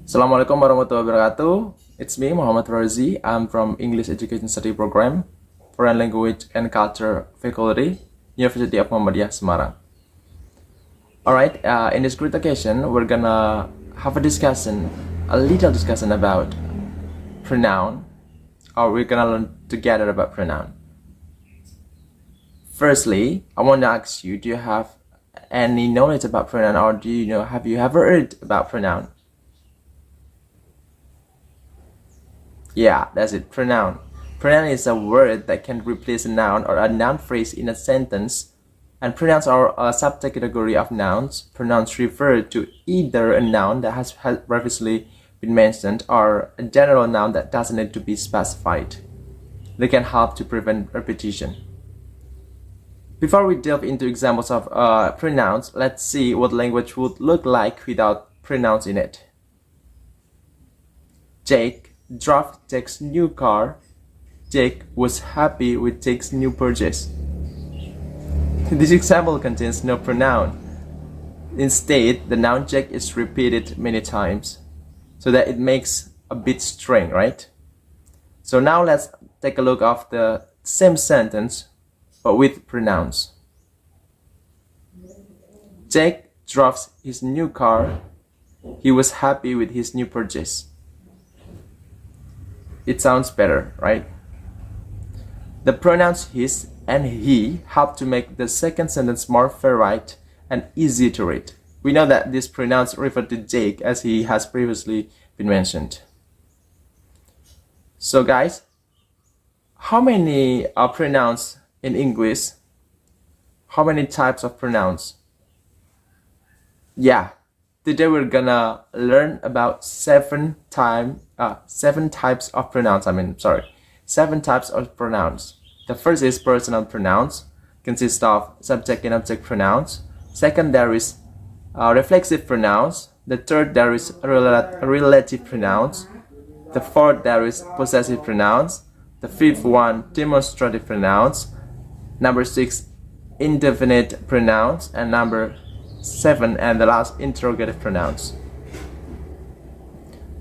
Assalamualaikum warahmatullahi wabarakatuh. It's me, Fakhrurozi. I'm from English Education Study Program, Foreign Language and Culture Faculty, University of Muhammadiyah, Semarang. Alright, in this great occasion, we're gonna have a little discussion about pronoun, or we're gonna learn together about pronoun. Firstly, I want to ask you, do you have any knowledge about pronoun, or have you ever heard about pronoun? Yeah, that's it, pronoun. Pronoun is a word that can replace a noun or a noun phrase in a sentence, and pronouns are a subcategory of nouns. Pronouns refer to either a noun that has previously been mentioned or a general noun that doesn't need to be specified. They can help to prevent repetition. Before we delve into examples of pronouns, let's see what language would look like without pronouns in it. Jake drove Jake's new car. Jake was happy with Jake's new purchase. This example contains no pronoun. Instead, the noun Jake is repeated many times so that it makes a bit strange, right? So now let's take a look at the same sentence but with pronouns. Jake drove his new car. He was happy with his new purchase. It sounds better, right? The pronouns his and he help to make the second sentence more varied and easy to read. We know that these pronouns refer to Jake as he has previously been mentioned. So guys, how many are pronouns in English? How many types of pronouns? Yeah, today we're gonna learn about seven types of pronouns. Seven types of pronouns. The first is personal pronouns, consists of subject and object pronouns. Second, there is reflexive pronouns. The third, there is relative pronouns. The fourth, there is possessive pronouns. The fifth one, demonstrative pronouns. Number 6, indefinite pronouns. And number 7, and the last, interrogative pronouns.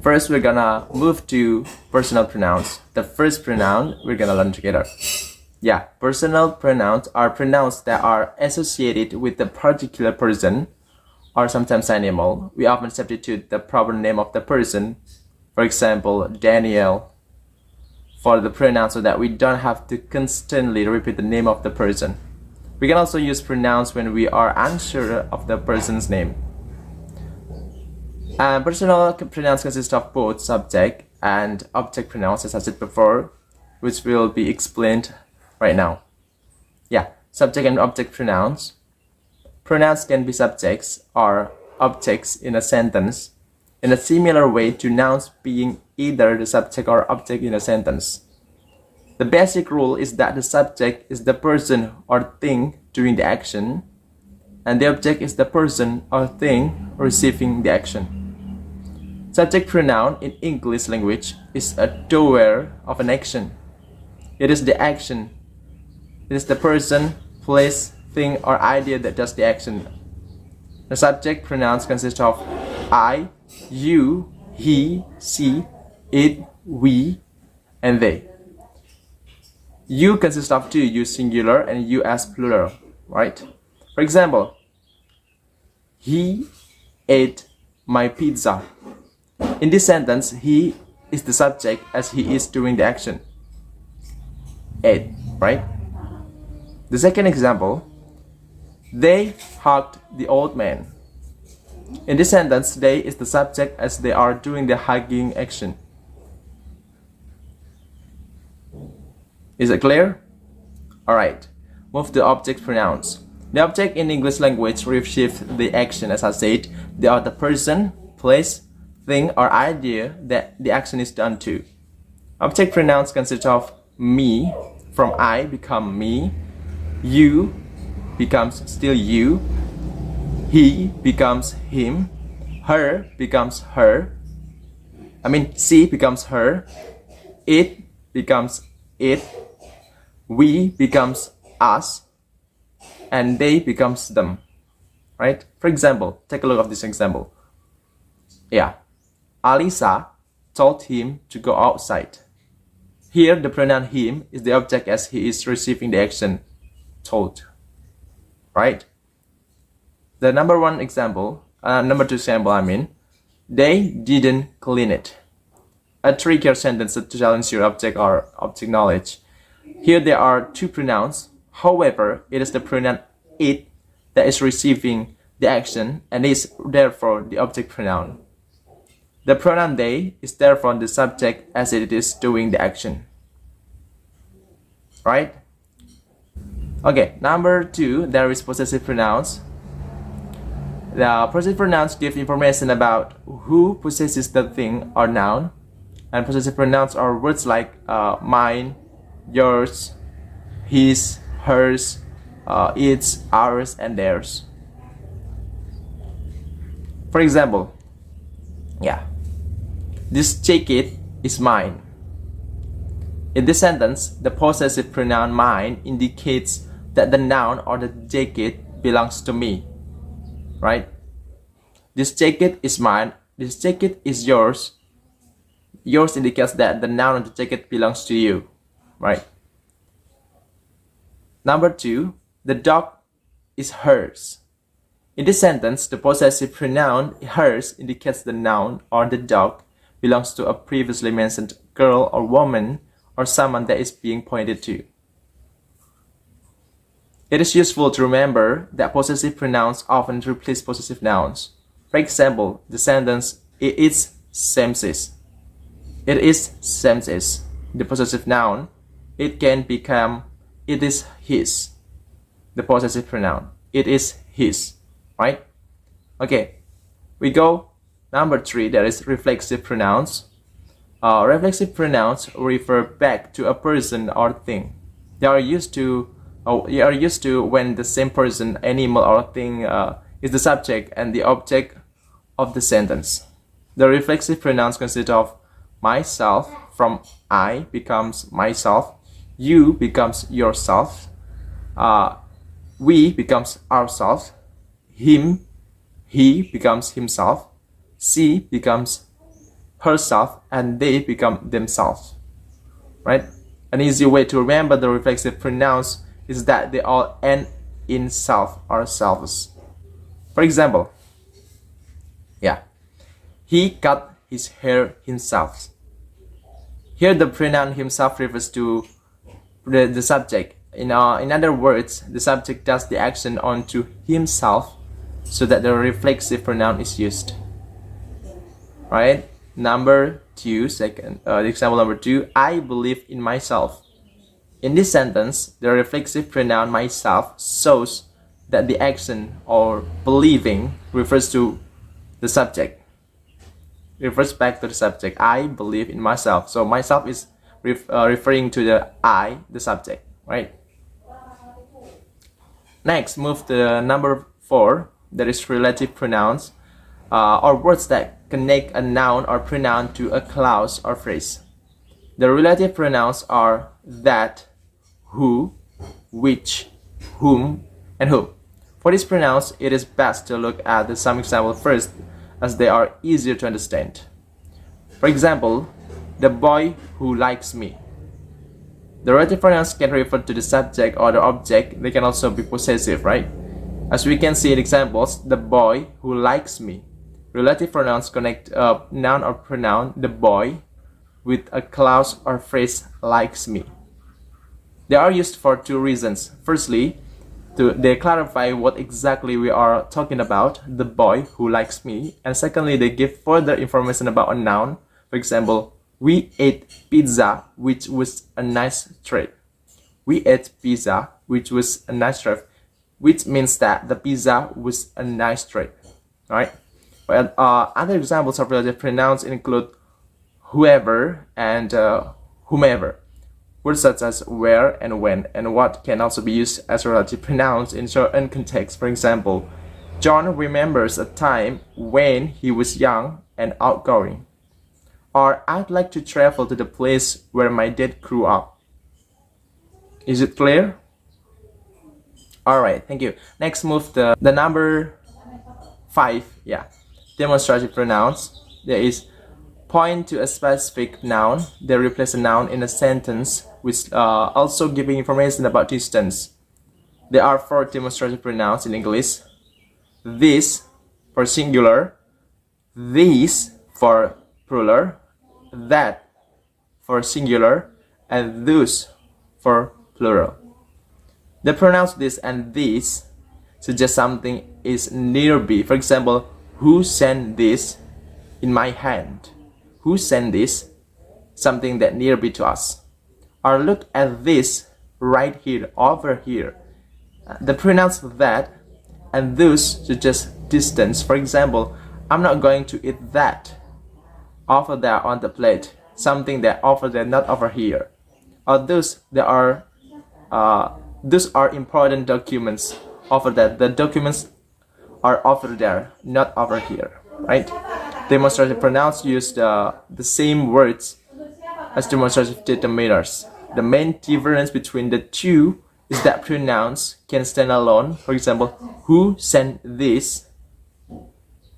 First, we're gonna move to personal pronouns. The first pronoun we're gonna learn together. Yeah, personal pronouns are pronouns that are associated with a particular person or sometimes animal. We often substitute the proper name of the person, for example, Daniel, for the pronoun so that we don't have to constantly repeat the name of the person. We can also use pronouns when we are unsure of the person's name. Personal pronouns consist of both subject and object pronouns, as I said before, which will be explained right now. Yeah, subject and object pronouns. Pronouns can be subjects or objects in a sentence in a similar way to nouns being either the subject or object in a sentence. The basic rule is that the subject is the person or thing doing the action, and the object is the person or thing receiving the action. Subject pronoun in English language is a doer of an action. It is the action. It is the person, place, thing, or idea that does the action. The subject pronouns consist of I, you, he, she, it, we, and they. You consists of two, you singular and you as plural, right? For example, he ate my pizza. In this sentence, he is the subject as he is doing the action. Ate, right? The second example, they hugged the old man. In this sentence, they is the subject as they are doing the hugging action. Is it clear? Alright, move to object pronouns. The object in English language receives the action, as I said. They are the person, place, thing, or idea that the action is done to. Object pronouns consist of me, from I become me, you becomes still you, he becomes him, her becomes her, she becomes her, it becomes it, we becomes us, and they becomes them, right? For example, take a look at this example. Yeah, Alisa told him to go outside. Here, the pronoun him is the object as he is receiving the action told. Right? The number two example, they didn't clean it. A trickier sentence to challenge your object or object knowledge. Here there are two pronouns. However, it is the pronoun it that is receiving the action and is therefore the object pronoun. The pronoun they is therefore the subject as it is doing the action. Right? Okay, number two, there is possessive pronouns. The possessive pronouns give information about who possesses the thing or noun. And possessive pronouns are words like mine, yours, his, hers, its, ours, and theirs. For example, this jacket is mine. In this sentence, the possessive pronoun mine indicates that the noun or the jacket belongs to me. Right? This jacket is mine. This jacket is yours. Yours indicates that the noun of the jacket belongs to you. Right? Number two, the dog is hers. In this sentence, the possessive pronoun hers indicates the noun or the dog belongs to a previously mentioned girl or woman or someone that is being pointed to. It is useful to remember that possessive pronouns often replace possessive nouns. For example, the sentence it is Sam's. It is Sam's. The possessive noun, it can become it is his. The possessive pronoun, it is his. Right? Okay, we go. Number three, there is reflexive pronouns. Reflexive pronouns refer back to a person or thing. They are used to when the same person, animal, or thing is the subject and the object of the sentence. The reflexive pronouns consist of myself, from I becomes myself, you becomes yourself, we becomes ourselves, him, he becomes himself, she becomes herself, and they become themselves. Right? An easy way to remember the reflexive pronouns is that they all end in self or selves. For example, he cut his hair himself. Here the pronoun himself refers to the subject. In other words, the subject does the action onto himself so that the reflexive pronoun is used. Right? Number two, example number two, I believe in myself. In this sentence, the reflexive pronoun myself shows that the action or believing refers to the subject. Refers back to the subject. I believe in myself. So myself is referring to the I, the subject. Right? Next, move to number four. There is relative pronouns, or words that connect a noun or pronoun to a clause or phrase. The relative pronouns are that, who, which, whom, and who. For these pronouns, it is best to look at some examples first, as they are easier to understand. For example, the boy who likes me. The relative pronouns can refer to the subject or the object. They can also be possessive, right? As we can see in examples, the boy who likes me. Relative pronouns connect a noun or pronoun, the boy, with a clause or phrase likes me. They are used for two reasons. Firstly, they clarify what exactly we are talking about, the boy who likes me. And secondly, they give further information about a noun. For example, we ate pizza, which was a nice treat. We ate pizza, which was a nice treat, which means that the pizza was a nice treat. Right? Well, other examples of relative pronouns include whoever and whomever. Words such as where and when and what can also be used as relative pronouns in certain contexts. For example, John remembers a time when he was young and outgoing. Or I'd like to travel to the place where my dad grew up. Is it clear? Alright, thank you. Next, move to the number 5. Demonstrative pronouns. There is point to a specific noun. They replace a noun in a sentence with also giving information about distance. There are 4 demonstrative pronouns in English. This for singular, these for plural, that for singular, and those for plural. The pronouns this and these suggest something is nearby. For example, who sent this in my hand? Who sent this? Something that nearby to us. Or look at this right here, over here. The pronouns that and those suggest distance. For example, I'm not going to eat that over there on the plate. Something that over there, not over here. Or those are important documents over there. The documents are over there, not over here, right? Demonstrative pronouns use the same words as demonstrative determiners. The main difference between the two is that pronouns can stand alone. For example, who sent this?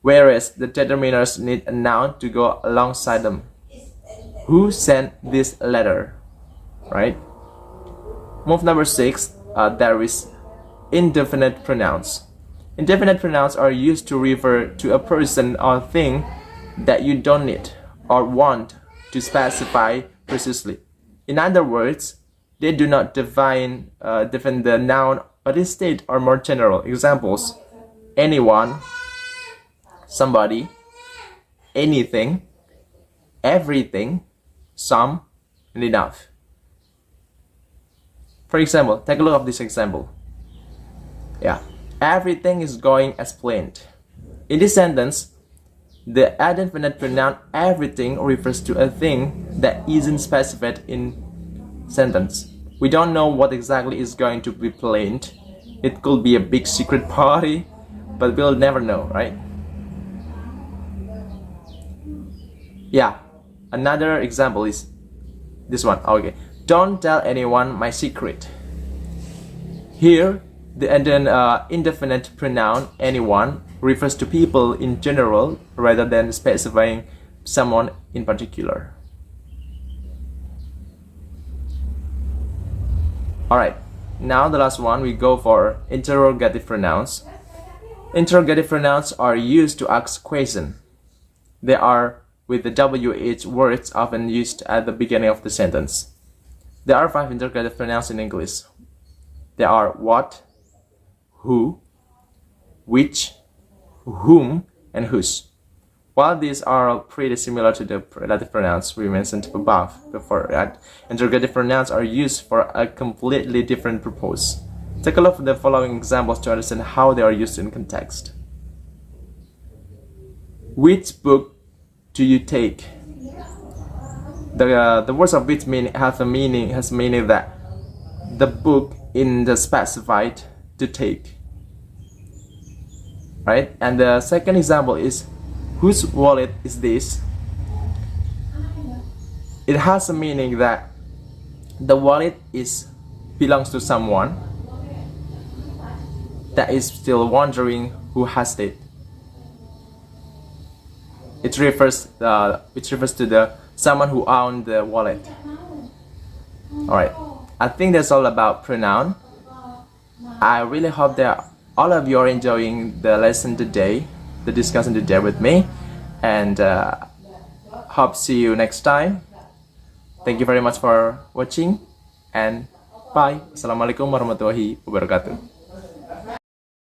Whereas the determiners need a noun to go alongside them. Who sent this letter? Right? Move number 6. There is indefinite pronouns. Indefinite pronouns are used to refer to a person or thing that you don't need or want to specify precisely. In other words, they do not define the noun, but instead are more general. Examples: anyone, somebody, anything, everything, some, and enough. For example, take a look at this example. Yeah, everything is going as planned. In this sentence, the indefinite pronoun everything refers to a thing that isn't specified in sentence. We don't know what exactly is going to be planned. It could be a big secret party, but we'll never know, right? Yeah, another example is this one. Okay, don't tell anyone my secret. Here, the indefinite pronoun anyone refers to people in general rather than specifying someone in particular. Alright, now the last one, we go for interrogative pronouns. Interrogative pronouns are used to ask questions. They are with the WH words often used at the beginning of the sentence. There are 5 interrogative pronouns in English. They are what, who, which, whom, and whose. While these are pretty similar to the relative pronouns we mentioned above, interrogative pronouns are used for a completely different purpose. Take a look at the following examples to understand how they are used in context. Which book do you take? The words of which has meaning that the book in the specified to take, right? And the second example is whose wallet is this? It has a meaning that the wallet belongs to someone that is still wondering who has it. It refers to the someone who owned the wallet. Alright, I think that's all about pronoun. I really hope that all of you are enjoying the lesson today, the discussion today with me, and hope see you next time. Thank you very much for watching, and bye. Assalamualaikum warahmatullahi wabarakatuh.